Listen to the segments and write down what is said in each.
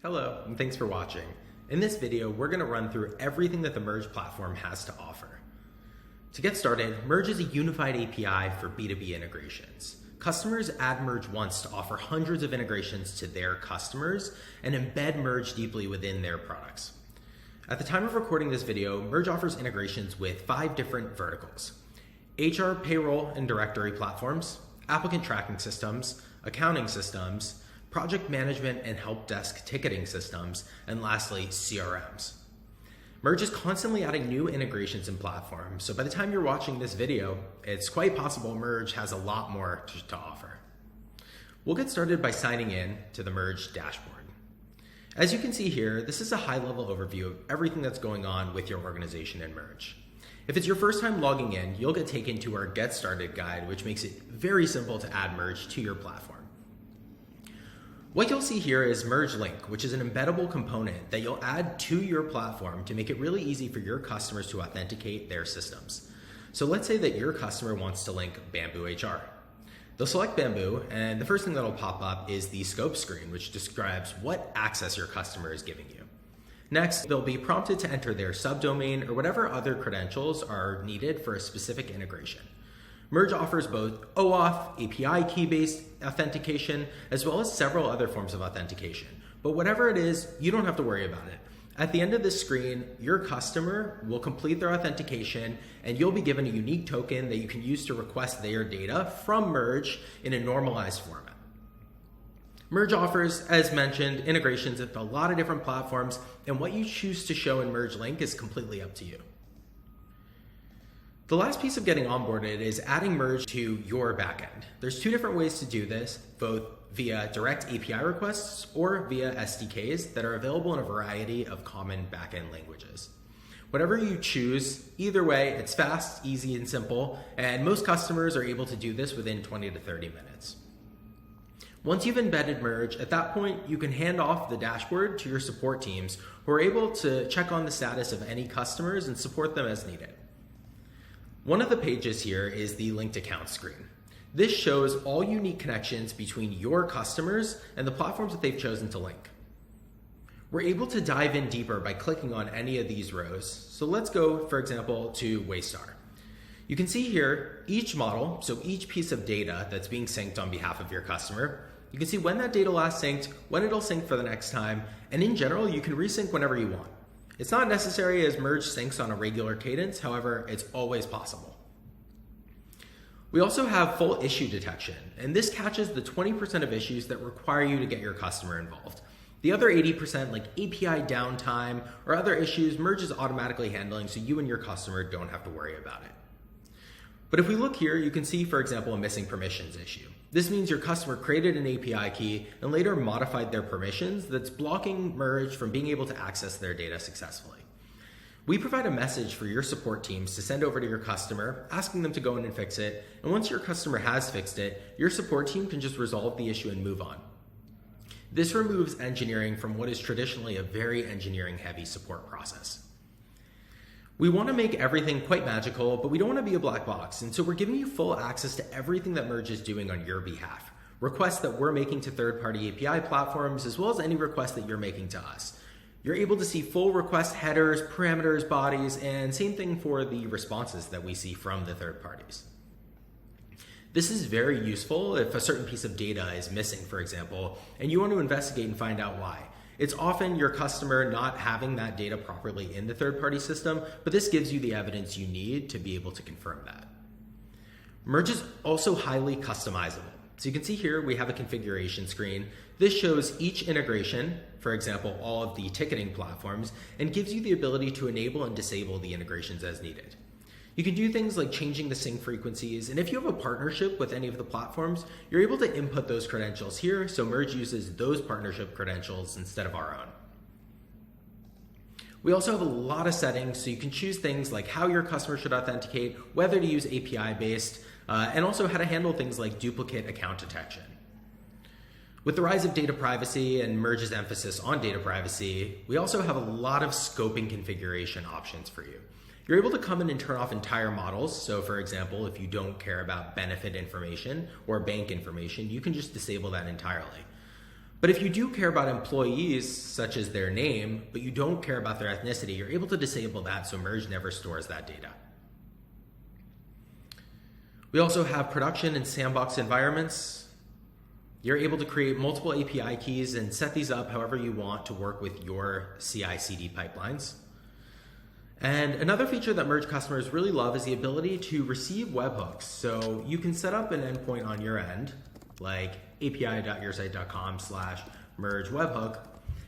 Hello, and thanks for watching. In this video, we're going to run through everything that the Merge platform has to offer. To get started, Merge is a unified API for B2B integrations. Customers add Merge once to offer hundreds of integrations to their customers and embed Merge deeply within their products. At the time of recording this video, Merge offers integrations with 5 different verticals: HR, payroll, and directory platforms, applicant tracking systems, accounting systems, project management and help desk ticketing systems, and lastly, CRMs. Merge is constantly adding new integrations and platforms, so by the time you're watching this video, it's quite possible Merge has a lot more to offer. We'll get started by signing in to the Merge dashboard. As you can see here, this is a high-level overview of everything that's going on with your organization in Merge. If it's your first time logging in, you'll get taken to our Get Started guide, which makes it very simple to add Merge to your platform. What you'll see here is Merge Link, which is an embeddable component that you'll add to your platform to make it really easy for your customers to authenticate their systems. So let's say that your customer wants to link Bamboo HR. They'll select Bamboo, and the first thing that'll pop up is the scope screen, which describes what access your customer is giving you. Next, they'll be prompted to enter their subdomain or whatever other credentials are needed for a specific integration. Merge offers both OAuth, API key-based authentication, as well as several other forms of authentication. But whatever it is, you don't have to worry about it. At the end of this screen, your customer will complete their authentication, and you'll be given a unique token that you can use to request their data from Merge in a normalized format. Merge offers, as mentioned, integrations with a lot of different platforms, and what you choose to show in Merge Link is completely up to you. The last piece of getting onboarded is adding Merge to your backend. There's 2 different ways to do this, both via direct API requests or via SDKs that are available in a variety of common backend languages. Whatever you choose, either way, it's fast, easy, and simple, and most customers are able to do this within 20 to 30 minutes. Once you've embedded Merge, at that point, you can hand off the dashboard to your support teams who are able to check on the status of any customers and support them as needed. One of the pages here is the linked account screen. This shows all unique connections between your customers and the platforms that they've chosen to link. We're able to dive in deeper by clicking on any of these rows. So let's go, for example, to Waystar. You can see here each model, so each piece of data that's being synced on behalf of your customer. You can see when that data last synced, when it'll sync for the next time, and in general, you can resync whenever you want. It's not necessary as Merge syncs on a regular cadence, however, it's always possible. We also have full issue detection, and this catches the 20% of issues that require you to get your customer involved. The other 80%, like API downtime or other issues, Merge is automatically handling so you and your customer don't have to worry about it. But if we look here, you can see, for example, a missing permissions issue. This means your customer created an API key and later modified their permissions that's blocking Merge from being able to access their data successfully. We provide a message for your support teams to send over to your customer, asking them to go in and fix it. And once your customer has fixed it, your support team can just resolve the issue and move on. This removes engineering from what is traditionally a very engineering-heavy support process. We want to make everything quite magical, but we don't want to be a black box, and so we're giving you full access to everything that Merge is doing on your behalf. Requests that we're making to third-party API platforms, as well as any requests that you're making to us. You're able to see full request headers, parameters, bodies, and same thing for the responses that we see from the third parties. This is very useful if a certain piece of data is missing, for example, and you want to investigate and find out why. It's often your customer not having that data properly in the third-party system, but this gives you the evidence you need to be able to confirm that. Merge is also highly customizable. So you can see here we have a configuration screen. This shows each integration, for example, all of the ticketing platforms, and gives you the ability to enable and disable the integrations as needed. You can do things like changing the sync frequencies, and if you have a partnership with any of the platforms, you're able to input those credentials here, so Merge uses those partnership credentials instead of our own. We also have a lot of settings, so you can choose things like how your customer should authenticate, whether to use API-based, and also how to handle things like duplicate account detection. With the rise of data privacy and Merge's emphasis on data privacy, we also have a lot of scoping configuration options for you. You're able to come in and turn off entire models. So for example, if you don't care about benefit information or bank information, you can just disable that entirely. But if you do care about employees, such as their name, but you don't care about their ethnicity, you're able to disable that so Merge never stores that data. We also have production and sandbox environments. You're able to create multiple API keys and set these up however you want to work with your CI/CD pipelines. And another feature that Merge customers really love is the ability to receive webhooks. So you can set up an endpoint on your end, like api.yoursite.com/merge webhook.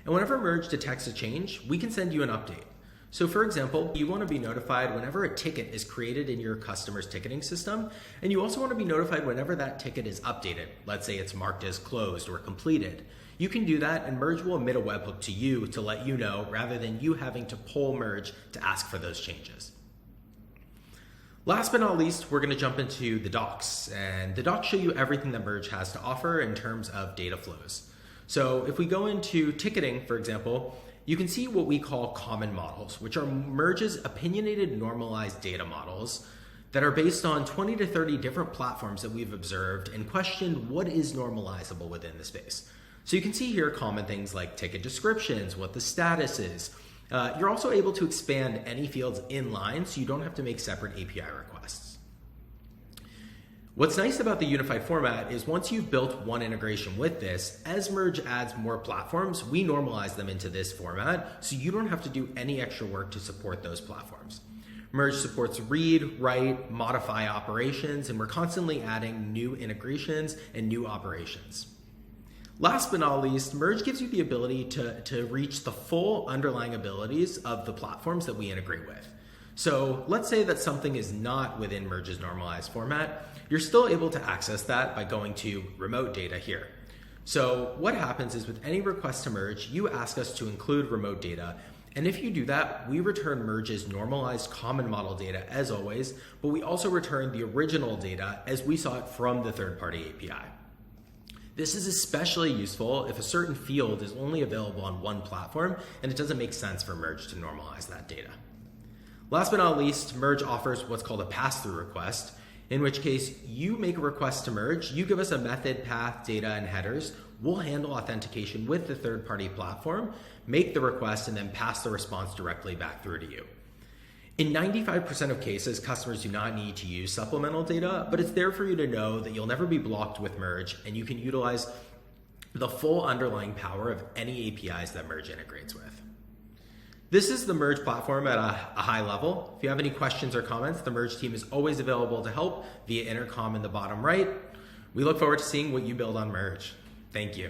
And whenever Merge detects a change, we can send you an update. So for example, you want to be notified whenever a ticket is created in your customer's ticketing system, and you also want to be notified whenever that ticket is updated. Let's say it's marked as closed or completed. You can do that, and Merge will emit a webhook to you to let you know, rather than you having to pull Merge to ask for those changes. Last but not least, we're going to jump into the docs, and the docs show you everything that Merge has to offer in terms of data flows. So if we go into ticketing, for example, you can see what we call common models, which are Merge's opinionated normalized data models that are based on 20 to 30 different platforms that we've observed and questioned what is normalizable within the space. So you can see here common things like ticket descriptions, what the status is. You're also able to expand any fields inline, so you don't have to make separate API requests. What's nice about the unified format is once you've built one integration with this, as Merge adds more platforms, we normalize them into this format, so you don't have to do any extra work to support those platforms. Merge supports read, write, modify operations, and we're constantly adding new integrations and new operations. Last but not least, Merge gives you the ability to reach the full underlying abilities of the platforms that we integrate with. So let's say that something is not within Merge's normalized format. You're still able to access that by going to remote data here. So what happens is with any request to Merge, you ask us to include remote data. And if you do that, we return Merge's normalized common model data as always, but we also return the original data as we saw it from the third-party API. This is especially useful if a certain field is only available on one platform and it doesn't make sense for Merge to normalize that data. Last but not least, Merge offers what's called a pass-through request, in which case you make a request to Merge, you give us a method, path, data, and headers. We'll handle authentication with the third-party platform, make the request, and then pass the response directly back through to you. In 95% of cases, customers do not need to use supplemental data, but it's there for you to know that you'll never be blocked with Merge, and you can utilize the full underlying power of any APIs that Merge integrates with. This is the Merge platform at a high level. If you have any questions or comments, the Merge team is always available to help via intercom in the bottom right. We look forward to seeing what you build on Merge. Thank you.